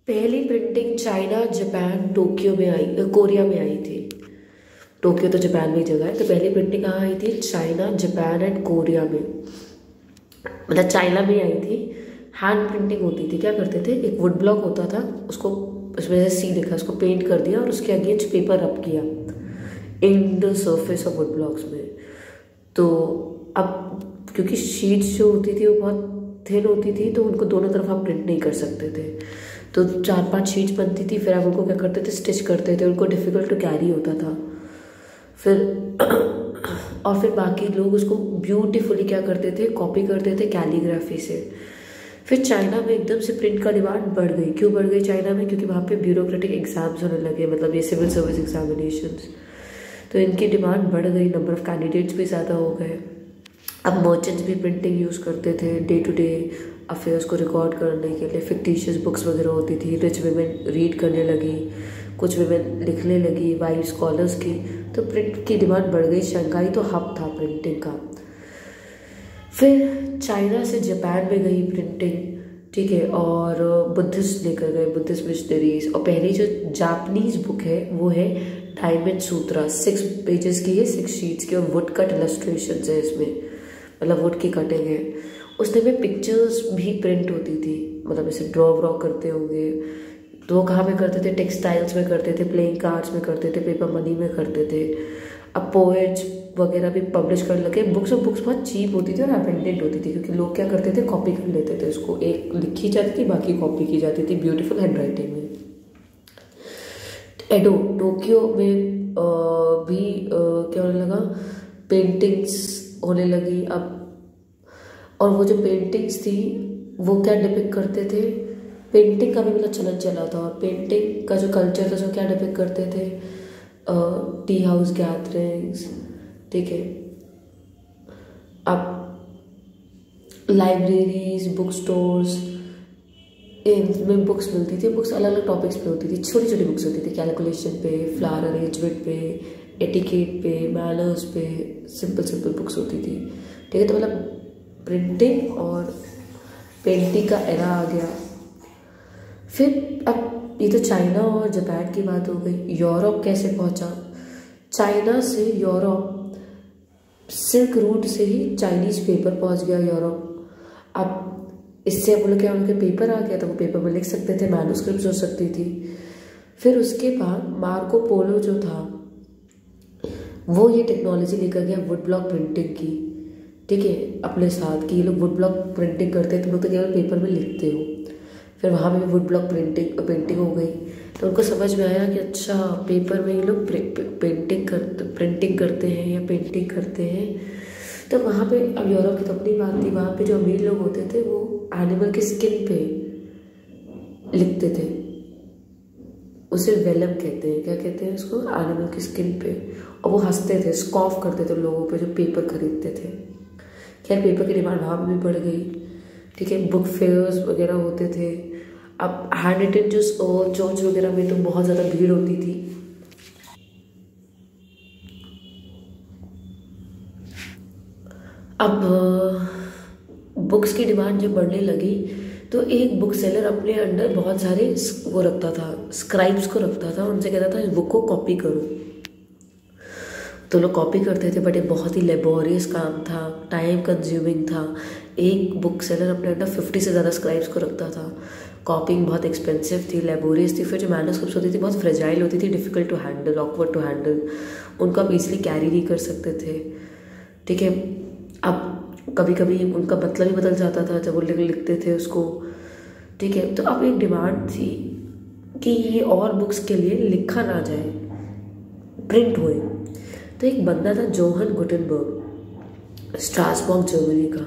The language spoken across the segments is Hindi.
पहली प्रिंटिंग चाइना, जापान, टोक्यो में आई, कोरिया में आई थी। टोक्यो तो जापान में ही जगह है। तो पहली प्रिंटिंग कहाँ आई थी? चाइना, जापान एंड कोरिया में। मतलब चाइना में आई थी। हैंड प्रिंटिंग होती थी। क्या करते थे, एक वुड ब्लॉक होता था, उसको उसमें से सी दिखा, उसको पेंट कर दिया और उसके अगेंस्ट पेपर रब किया in the surface of would blocks में। तो अब क्योंकि शीट्स जो होती थी वो बहुत थिन होती थी, तो उनको दोनों तरफ आप प्रिंट नहीं कर सकते थे। तो 4-5 शीट्स बनती थी, फिर आप उनको क्या करते थे, स्टिच करते थे। उनको डिफ़िकल्ट टू कैरी होता था। फिर और फिर बाकी लोग उसको ब्यूटीफुली क्या करते थे, कॉपी करते थे कैलीग्राफी से। फिर चाइना में एकदम से प्रिंट का डिमांड बढ़ गई। क्यों बढ़ गई चाइना में? क्योंकि वहाँ पे ब्यूरोक्रेटिक एग्जाम्स होने लगे, मतलब ये सिविल सर्विस एग्जामिनेशंस। तो इनकी डिमांड बढ़ गई, नंबर ऑफ कैंडिडेट्स भी ज़्यादा हो गए। अब मर्चेंट्स भी प्रिंटिंग यूज़ करते थे डे टू डे अफेयर्स को रिकॉर्ड करने के लिए। फिक्टिशियस बुक्स वगैरह होती थी, रिच विमेन रीड करने लगी, कुछ विमेन लिखने लगी, वाइट स्कॉलर्स की। तो प्रिंट की डिमांड बढ़ गई। शंघाई तो हब था प्रिंटिंग का। फिर चाइना से जापान में गई प्रिंटिंग, ठीक है, और बुद्धिस्ट लेकर गए, बुद्धिस्ट मिशनरीज। और पहली जो जापानीज बुक है वो है डायमंड सूत्रा। 6 पेजेस की है, 6 शीट्स की, और वुड कट इलस्ट्रेशन है इसमें, मतलब वुड की कटिंग है। उस टाइम में पिक्चर्स भी प्रिंट होती थी, मतलब ऐसे ड्रॉ व्रॉ करते होंगे। तो वो कहाँ पे करते थे? टेक्सटाइल्स में करते थे, प्लेइंग कार्ड्स में करते थे, पेपर मनी में करते थे। अब पोएट्स वगैरह भी पब्लिश करने लगे बुक्स। और बुक्स बहुत चीप होती थी और अबेंडेंट होती थी, क्योंकि लोग क्या करते थे, कॉपी कर लेते थे उसको। एक लिखी जाती थी, बाकी कॉपी की जाती थी ब्यूटीफुल हैंड राइटिंग में। एडो टोक्यो में भी क्या होने लगा, पेंटिंग्स होने लगी अब। और वो जो पेंटिंग्स थी वो क्या डिपिक्ट करते थे, पेंटिंग का भी मतलब चलन चला था। और पेंटिंग का जो कल्चर था जो क्या डिपिक्ट करते थे, टी हाउस गैदरिंग्स, ठीक है। अब लाइब्रेरीज, बुक स्टोर्स, इनमें बुक्स मिलती थी। बुक्स अलग अलग टॉपिक्स पे होती थी, छोटी छोटी बुक्स होती थी, कैलकुलेशन पे, फ्लावर अरेंजमेंट पे, एटिकेट पे, मैनर्स पे, सिंपल सिंपल बुक्स होती थी, ठीक है। तो मतलब प्रिंटिंग और पेंटिंग का एरा आ गया। फिर अब ये तो चाइना और जापान की बात हो गई। यूरोप कैसे पहुंचा? चाइना से यूरोप सिल्क रूट से ही चाइनीज पेपर पहुंच गया यूरोप। अब इससे वो लोग क्या, उनके पेपर आ गया, तो वो पेपर में लिख सकते थे, मैन्युस्क्रिप्ट्स हो सकती थी। फिर उसके बाद मार्को पोलो जो था वो ये टेक्नोलॉजी लेकर गया वुड ब्लॉक प्रिंटिंग की, ठीक है, अपने साथ। कि ये लोग वुड ब्लॉक प्रिंटिंग करते हैं, तो लोग तो केवल पेपर में लिखते हो। फिर वहाँ पे भी वुड ब्लॉक पेंटिंग हो गई। तो उनको समझ में आया कि अच्छा, पेपर में ये लोग प्रिंटिंग करते हैं या पेंटिंग करते हैं। तो वहाँ पे अब यूरोप की तो अपनी बात थी। वहाँ पे जो अमीर लोग होते थे वो एनिमल की स्किन पे लिखते थे। उसे वेलम कहते हैं। क्या कहते हैं उसको? एनिमल की स्किन पे। और वो हंसते थे, स्कॉफ करते थे लोगों पे जो पेपर खरीदते थे। खैर, पेपर की डिमांड वहाँ भी बढ़ गई, ठीक है। बुक फेयर्स वगैरह होते थे। अब हैंड रिटन जो चर्च वगैरह में तो बहुत ज़्यादा भीड़ होती थी। अब बुक्स की डिमांड जब बढ़ने लगी तो एक बुक सेलर अपने अंडर बहुत सारे वो रखता था, स्क्राइब्स को रखता था। उनसे कहता था इस बुक को कॉपी करो। तो लोग कॉपी करते थे, बट ये बहुत ही लेबोरियस काम था, टाइम कंज्यूमिंग था। एक बुक सेलर अपने अंडर 50 से ज़्यादा स्क्राइब्स को रखता था। कॉपिंग बहुत एक्सपेंसिव थी, लेबोरियस थी। फिर जो मैन्युस्क्रिप्ट्स होती थी बहुत फ्रेजाइल होती थी, difficult to handle, awkward to handle. उनको आप ईजिली कैरी नहीं कर सकते थे, ठीक है। अब कभी कभी उनका मतलब ही बदल जाता था जब वो लिखते थे उसको, ठीक है। तो अब एक डिमांड थी कि ये और बुक्स के लिए लिखा ना जाए, प्रिंट हुए। तो एक बंदा था जोहन गुटेनबर्ग, स्ट्रासबर्ग जर्मनी का।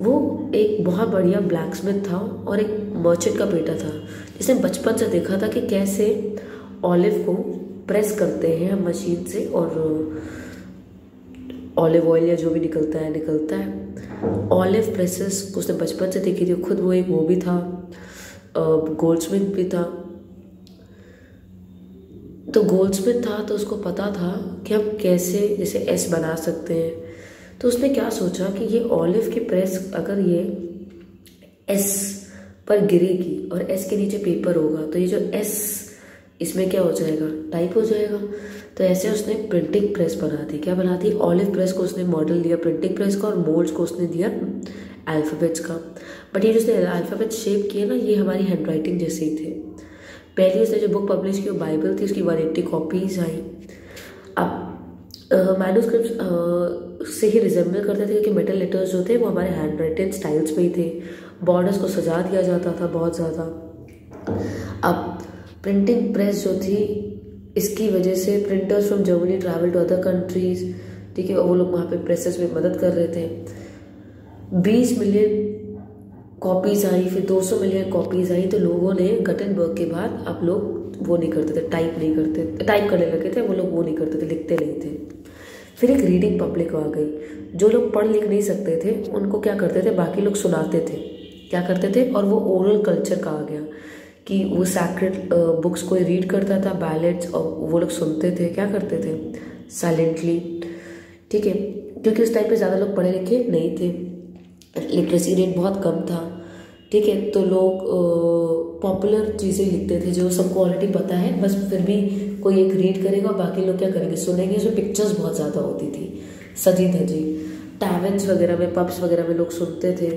वो एक बहुत बढ़िया ब्लैकस्मिथ था और एक मर्चेंट का बेटा था, जिसने बचपन से देखा था कि कैसे ऑलिव को प्रेस करते हैं हम मशीन से, और ऑलिव ऑयल या जो भी निकलता है ऑलिव प्रेसेस को उसने बचपन से देखी थी। खुद वो एक वो भी था, गोल्डस्मिथ भी था। तो गोल्डस्मिथ था तो उसको पता था कि हम कैसे जैसे एस बना सकते हैं। तो उसने क्या सोचा कि ये ऑलिव की प्रेस, अगर ये एस पर गिरेगी और एस के नीचे पेपर होगा, तो ये जो एस इसमें क्या हो जाएगा, टाइप हो जाएगा। तो ऐसे उसने प्रिंटिंग प्रेस बना दी। क्या बना दी, ऑलिव प्रेस को उसने मॉडल दिया प्रिंटिंग प्रेस का, और मोल्ड्स को उसने दिया अल्फ़ाबेट्स का। बट ये जो उसने अल्फ़ाबेट शेप किए ना, ये हमारी हैंड राइटिंग जैसे ही थे। पहले उसने जो बुक पब्लिश की वो बाइबल थी, उसकी 180 कॉपीज़ आई। अब मैन्युस्क्रिप्ट से ही रिजेंबल करते थे, क्योंकि मेटल लेटर्स जो थे वो हमारे हैंड राइटिंग स्टाइल्स में ही थे। बॉर्डर्स को सजा दिया जाता था बहुत ज़्यादा। अब प्रिंटिंग प्रेस जो थी, इसकी वजह से printers from Germany travel to other countries, ठीक है, वो लोग वहाँ पे प्रेसेस में मदद कर रहे थे। 20 मिलियन कॉपीज़ आई, फिर 200 मिलियन कॉपीज़ आई। तो लोगों ने गटनबर्ग के बाद अब लोग वो नहीं करते थे, टाइप करने लगे थे, वो लोग वो नहीं करते थे, लिखते नहीं थे। फिर एक रीडिंग पब्लिक आ गई। जो लोग पढ़ लिख नहीं सकते थे उनको क्या करते थे, बाकी लोग सुनाते थे, क्या करते थे, और वो ओरल कल्चर कहा गया कि वो सैक्रेड बुक्स को रीड करता था, बैलेट्स, और वो लोग सुनते थे, क्या करते थे, साइलेंटली, ठीक है, क्योंकि उस टाइम पे ज़्यादा लोग पढ़े लिखे नहीं थे, लिटरेसी रेट बहुत कम था, ठीक है। तो लोग पॉपुलर चीज़ें लिखते थे जो सबको ऑलरेडी पता है, बस फिर भी कोई एक रीड करेगा, बाकी लोग क्या करेंगे, सुनेंगे। उसमें पिक्चर्स बहुत ज़्यादा होती थी, सजी धजी, टैवेन्स वगैरह में, पब्स वगैरह में लोग सुनते थे।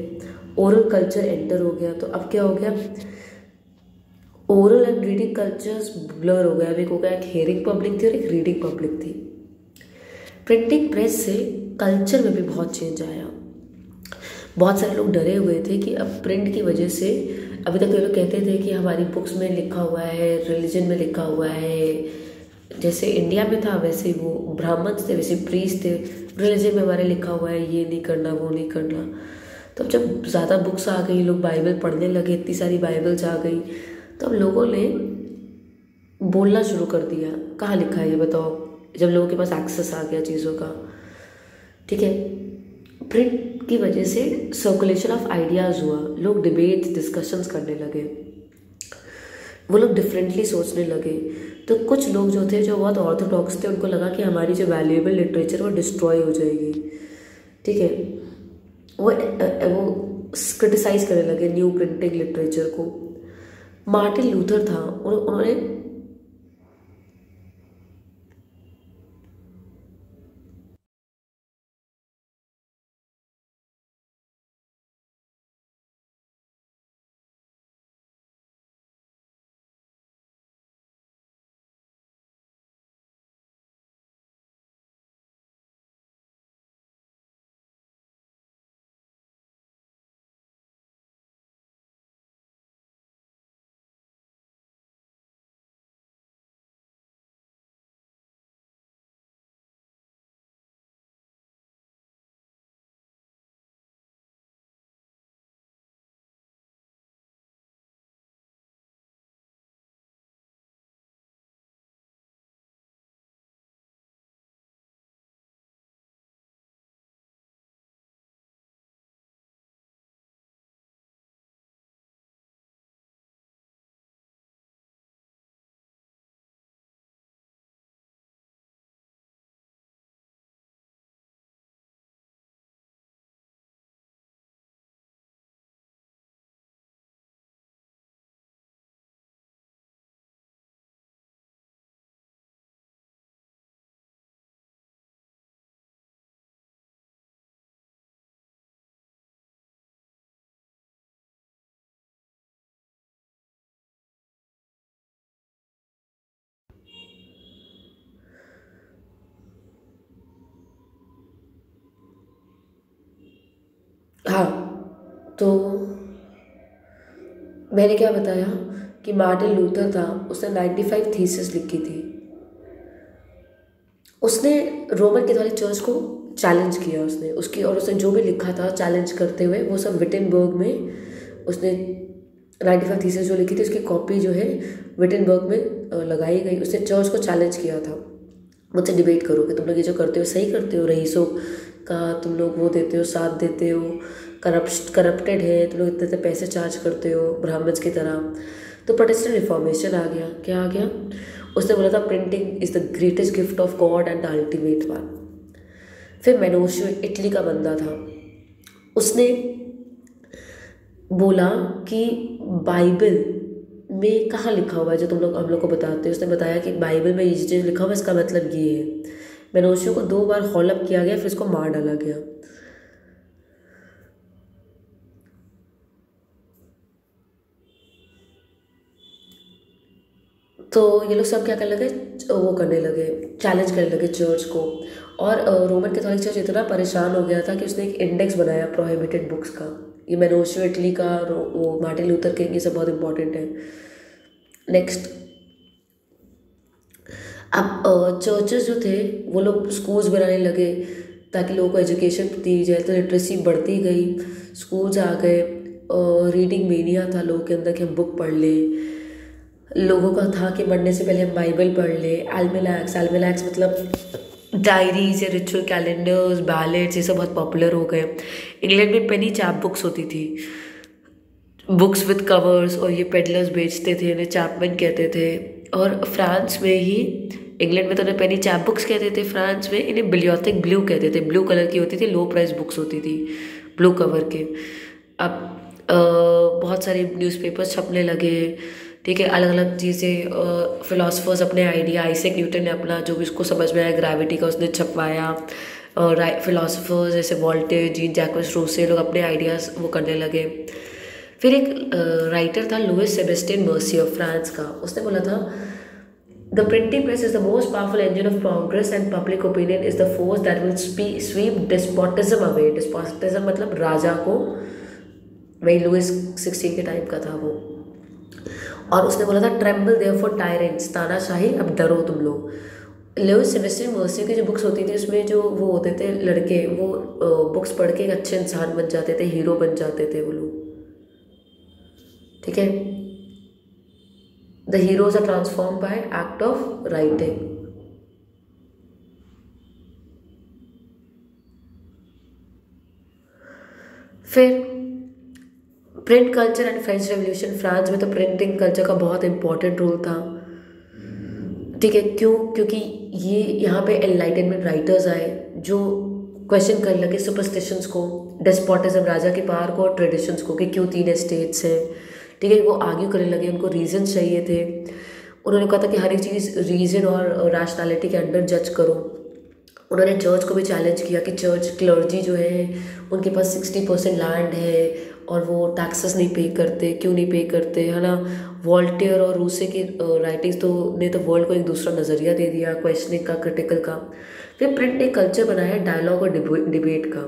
ओरल कल्चर एंटर हो गया। तो अब क्या हो गया, oral and reading cultures blur हो गया। एक हो गया, एक हेयरिंग पब्लिक थी और एक रीडिंग पब्लिक थी। प्रिंटिंग प्रेस से कल्चर में भी बहुत चेंज आया। बहुत सारे लोग डरे हुए थे कि अब प्रिंट की वजह से, अभी तक तो लोग कहते थे कि हमारी बुक्स में लिखा हुआ है, रिलीजन में लिखा हुआ है, जैसे इंडिया में था वैसे वो ब्राह्मण्स थे, वैसे प्रीस्ट थे, रिलीजन में हमारे लिखा हुआ है ये नहीं करना वो नहीं करना। तो जब ज़्यादा बुक्स आ गई, लोग बाइबल पढ़ने लगे, इतनी सारी बाइबल्स आ गई, तो अब लोगों ने बोलना शुरू कर दिया, कहाँ लिखा है ये बताओ, जब लोगों के पास एक्सेस आ गया चीज़ों का, ठीक है। प्रिंट की वजह से सर्कुलेशन ऑफ आइडियाज़ हुआ, लोग डिबेट्स डिस्कशंस करने लगे, वो लोग डिफरेंटली सोचने लगे। तो कुछ लोग जो थे, जो बहुत ऑर्थोडॉक्स थे, उनको लगा कि हमारी जो वैल्यूएबल लिटरेचर वो डिस्ट्रॉय हो जाएगी, ठीक है। वो क्रिटिसाइज करने लगे न्यू प्रिंटिंग लिटरेचर को। मार्टिन लूथर था, उन्होंने हाँ, तो मैंने क्या बताया कि मार्टिन लूथर था, उसने 95 थीसिस लिखी थी। उसने रोमन कैथोलिक चर्च को चैलेंज किया उसने, उसकी, और उसने जो भी लिखा था चैलेंज करते हुए, वो सब विटेनबर्ग में उसने 95 थीसिस जो लिखी थी उसकी कॉपी जो है विटेनबर्ग में लगाई गई। उसने चर्च को चैलेंज किया था, मुझसे डिबेट करो कि तुम लोग ये जो करते हो सही करते हो, रईसों का तुम लोग वो देते हो, साथ देते हो, करप्टेड है, तुम लोग इतने इतने पैसे चार्ज करते हो ब्राह्मण्स की तरह। तो प्रोटेस्टेंट रिफॉर्मेशन आ गया। क्या आ गया, उसने बोला था printing is the greatest gift of God and the ultimate one. फिर मेनोशियो इटली का बंदा था, उसने बोला कि बाइबल में कहाँ लिखा हुआ है जो तुम लोग हम लोग को बताते हो। उसने बताया कि बाइबल में ये चीज़ लिखा हुआ है, इसका मतलब ये है। बेनोशियो को 2 बार हॉलअप किया गया, फिर इसको मार डाला गया। तो ये लोग सब क्या करने लगे, वो करने लगे, चैलेंज करने लगे चर्च को। और रोमन कैथोलिक चर्च इतना परेशान हो गया था कि उसने एक इंडेक्स बनाया प्रोहिबिटेड बुक्स का। ये मेनोशियो इटली का, वो मार्टिन लूथर किंग, ये सब बहुत इंपॉर्टेंट है। नेक्स्ट, अब चर्चेस जो थे वो लोग स्कूल्स बनाने लगे ताकि लोगों को एजुकेशन दी जाए, तो लिटरेसी बढ़ती गई, स्कूल्स आ गए। रीडिंग मेनिया था लोगों के अंदर कि हम बुक पढ़ लें। लोगों का था कि मरने से पहले हम बाइबल पढ़ लें। एल्मेलैक्स, एल्मेलैक्स मतलब डायरीज या रिचुअल कैलेंडर्स, बैलेट्स, ये सब बहुत पॉपुलर हो गए। इंग्लैंड में पेनी चैप बुक्स होती थी, बुक्स विद कवर्स, और ये पेडलर्स बेचते थे, इन्हें चैपमैन कहते थे। और फ्रांस में ही, इंग्लैंड में तो उन्हें पेनी चैप बुक्स कहते थे, फ्रांस में इन्हें बिलियोथिक ब्लू कहते थे। ब्लू कलर की होती थी, लो प्राइस बुक्स होती थी ब्लू कवर के। अब बहुत सारे न्यूज़पेपर्स छपने लगे, ठीक है, अलग अलग चीज़ें। फिलोसफर्स अपने आइडिया, आइजैक न्यूटन ने अपना जो भी उसको समझ में आया ग्रेविटी का, उसने छपवाया। और फिलोसफर्स जैसे वॉल्टेयर, जीन जैक्वेस रूसो, लोग अपने आइडियाज़ वो करने लगे। फिर एक राइटर था लुइस सेबेस्टियन मर्सियर, फ्रांस का, उसने बोला था the printing press is the most powerful engine of progress and public opinion is the force that will sweep despotism away. Despotism मतलब राजा को, वही लुइस 16 के टाइम का था वो। और उसने बोला था ट्रेम्बल देयरफॉर टायरेंट्स, तानाशाही अब डरो तुम लोग। लुइस सेबेस्टियन मर्सियर की जो बुक्स होती थी उसमें जो वो होते थे लड़के, वो बुक्स पढ़ के एक अच्छे इंसान बन जाते थे, हीरो बन जाते थे वो लोग, ठीक है। The heroes are transform by act of writing. फिर print culture and French revolution. France में तो प्रिंटिंग कल्चर का बहुत इंपॉर्टेंट रोल था, ठीक है। क्यों? क्योंकि ये यहाँ पे एनलाइटनमेंट राइटर्स आए जो क्वेश्चन करने लगे सुपरस्टिशंस को, डेस्पोटिज्म, राजा की पावर को, और ट्रेडिशंस को, कि क्यों 3 स्टेट्स हैं, ठीक है। वो आर्ग्यू करने लगे, उनको रीजन चाहिए थे। उन्होंने कहा था कि हर एक चीज़ रीजन और रैशनैलिटी के अंडर जज करो। उन्होंने चर्च को भी चैलेंज किया कि चर्च क्लर्जी जो है उनके पास 60% लैंड है और वो टैक्सेस नहीं पे करते, क्यों नहीं पे करते, है ना। वॉल्टेयर और रूसे की राइटिंग्स तो ने तो वर्ल्ड को एक दूसरा नज़रिया दे दिया, क्वेश्चनिंग का, क्रिटिकल का। फिर प्रिंट ने कल्चर बनाया डायलॉग और डिबेट का,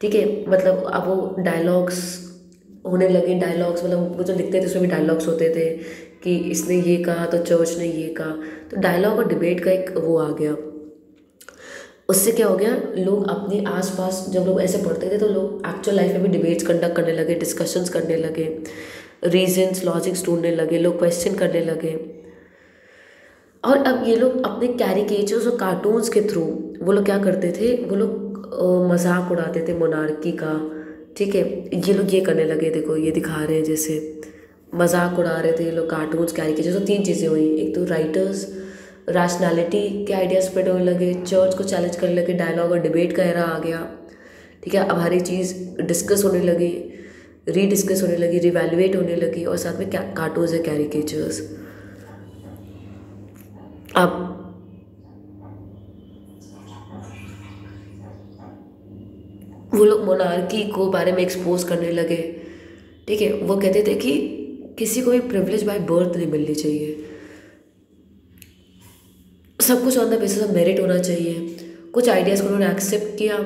ठीक है। मतलब अब वो डायलॉग्स होने लगे। डायलॉग्स मतलब वो जो लिखते थे उसमें भी डायलॉग्स होते थे कि इसने ये कहा तो चर्च ने ये कहा, तो डायलॉग और डिबेट का एक वो आ गया। उससे क्या हो गया, लोग अपने आसपास जब लोग ऐसे पढ़ते थे तो लोग एक्चुअल लाइफ में भी डिबेट्स कंडक्ट करने लगे, डिस्कशंस करने लगे, रीजंस, लॉजिक्स ढूंढने लगे, लोग क्वेश्चन करने लगे। और अब ये लोग अपने कैरिकेचर्स और कार्टून्स के थ्रू वो लोग क्या करते थे, वो लोग मजाक उड़ाते थे मोनार्की का, ठीक है। ये लोग ये करने लगे, देखो ये दिखा रहे हैं जैसे मजाक उड़ा रहे थे ये लोग, कार्टून्स, कैरिकेचर्स। तो 3 चीज़ें हुई, एक तो राइटर्स रैशनैलिटी के आइडियाज स्प्रेड होने लगे, चर्च को चैलेंज करने लगे, डायलॉग और डिबेट का एरा आ गया, ठीक है। अब हर एक चीज़ डिस्कस होने लगी, रीडिस्कस होने लगी, रिवैल्यूएट होने लगी, और साथ में कार्टून्स है, कैरिकेचर्स। अब वो लोग मोनार्की को बारे में एक्सपोज करने लगे, ठीक है। वो कहते थे कि किसी को भी प्रिविलेज बाय बर्थ नहीं मिलनी चाहिए, सब कुछ on the basis of merit होना चाहिए। कुछ आइडियाज़ को उन्होंने एक्सेप्ट किया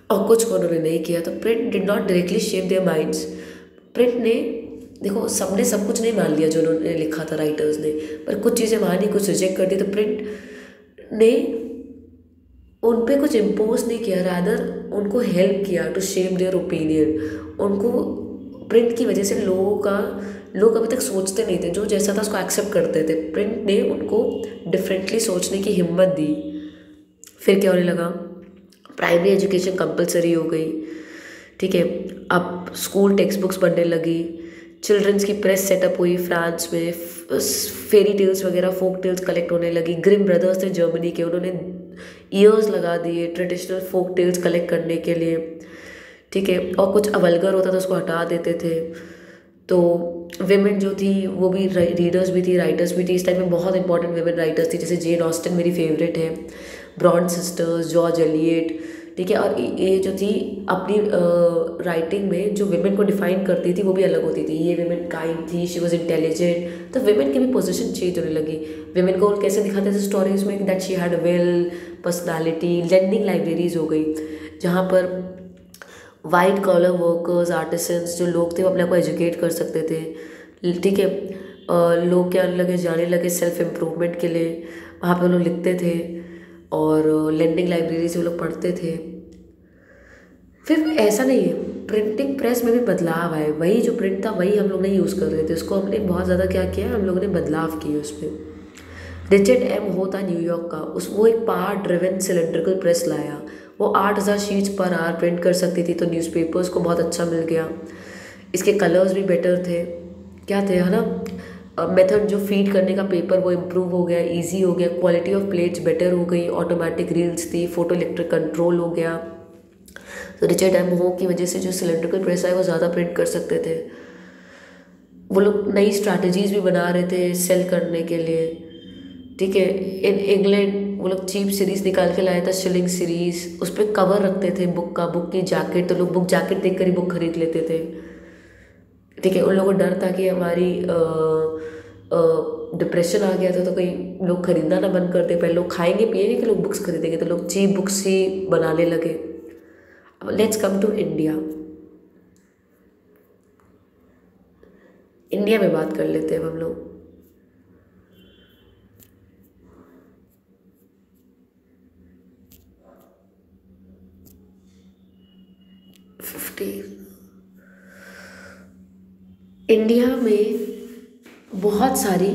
और कुछ को उन्होंने नहीं किया। तो print did not directly shape their minds. Print ने, देखो सबने सब कुछ नहीं मान लिया जो उन्होंने लिखा था राइटर्स ने, पर कुछ चीज़ें मानी, कुछ रिजेक्ट कर दी। तो प्रिंट ने उन पे कुछ इम्पोज नहीं किया, रादर उनको हेल्प किया टू शेप देयर ओपिनियन। उनको प्रिंट की वजह से लोग अभी तक सोचते नहीं थे, जो जैसा था उसको एक्सेप्ट करते थे। प्रिंट ने उनको डिफरेंटली सोचने की हिम्मत दी। फिर क्या होने लगा, प्राइमरी एजुकेशन कंपलसरी हो गई, ठीक है। अब स्कूल टेक्स्ट बुक्स बनने लगी, चिल्ड्रंस की प्रेस सेटअप हुई फ्रांस में, फेरी टेल्स वगैरह, फोक टेल्स कलेक्ट होने लगी। ग्रिम ब्रदर्स थे जर्मनी के, उन्होंने ईयर्स लगा दिए ट्रेडिशनल फोक टेल्स कलेक्ट करने के लिए, ठीक है, और कुछ अवल्गर होता था उसको हटा देते थे। तो विमेन जो थी वो भी रीडर्स भी थी, राइटर्स भी थी। इस टाइम में बहुत इंपॉर्टेंट विमेन राइटर्स थी, जैसे जेन ऑस्टन मेरी फेवरेट है, ब्रॉन्ड सिस्टर्स, जॉर्ज एलियट, ठीक है। और ये जो थी अपनी राइटिंग में जो विमेन को डिफाइन करती थी वो भी अलग होती थी। ये विमेन काइंड थी, शी वॉज इंटेलिजेंट, तो विमेन की भी पोजीशन चेंज होने लगी। विमेन को कैसे दिखाते थे स्टोरीज में, that she had will, personality. Lending libraries हो गई जहाँ पर वाइट कॉलर वर्कर्स, आर्टिसंस जो लोग थे वो अपने आप को एजुकेट कर सकते थे, ठीक है। लोग क्या लगे, जाने लगे सेल्फ इम्प्रूवमेंट के लिए। वहाँ पे वो लोग लिखते थे और लैंडिंग लाइब्रेरी से वो लोग पढ़ते थे। फिर ऐसा नहीं है, प्रिंटिंग प्रेस में भी बदलाव आए। वही जो प्रिंट था वही हम लोग नहीं यूज़ कर रहे थे, उसको हमने बहुत ज़्यादा क्या किया, हम लोगों ने बदलाव किए उस पर। रिचर्ड एम हो था न्यूयॉर्क का, वो एक पावर ड्रिवन सिलेंड्रिकल प्रेस लाया। वो 8,000 शीट्स पर आवर प्रिंट कर सकती थी, तो न्यूज़पेपर्स को बहुत अच्छा मिल गया। इसके कलर्स भी बेटर थे, क्या थे, है ना। मेथड जो फीड करने का पेपर वो इम्प्रूव हो गया, इजी हो गया। क्वालिटी ऑफ प्लेट्स बेटर हो गई, ऑटोमेटिक रील्स थी, फोटो इलेक्ट्रिक कंट्रोल हो गया। तो रिचर्ड एम हो की वजह से जो सिलेंड्रिकल प्रेस है वो ज़्यादा प्रिंट कर सकते थे। वो लोग नई स्ट्रैटेजीज भी बना रहे थे सेल करने के लिए, ठीक है। इन इंग्लैंड वो लोग चीप सीरीज निकाल के लाया था, शिलिंग सीरीज। उस पर कवर रखते थे बुक का, बुक की जैकेट, तो लोग बुक जैकेट देख कर ही बुक खरीद लेते थे, ठीक है। उन लोगों को डर था कि हमारी डिप्रेशन आ गया था तो कहीं लोग खरीदना ना बंद कर दे, पहले लोग खाएंगे पिएंगे कि लोग बुक्स खरीदेंगे, तो लोग चीप बुक्स ही बनाने लगे। अब let's come to India. India में बात कर लेते हैं हम लोग। 50 इंडिया में बहुत सारी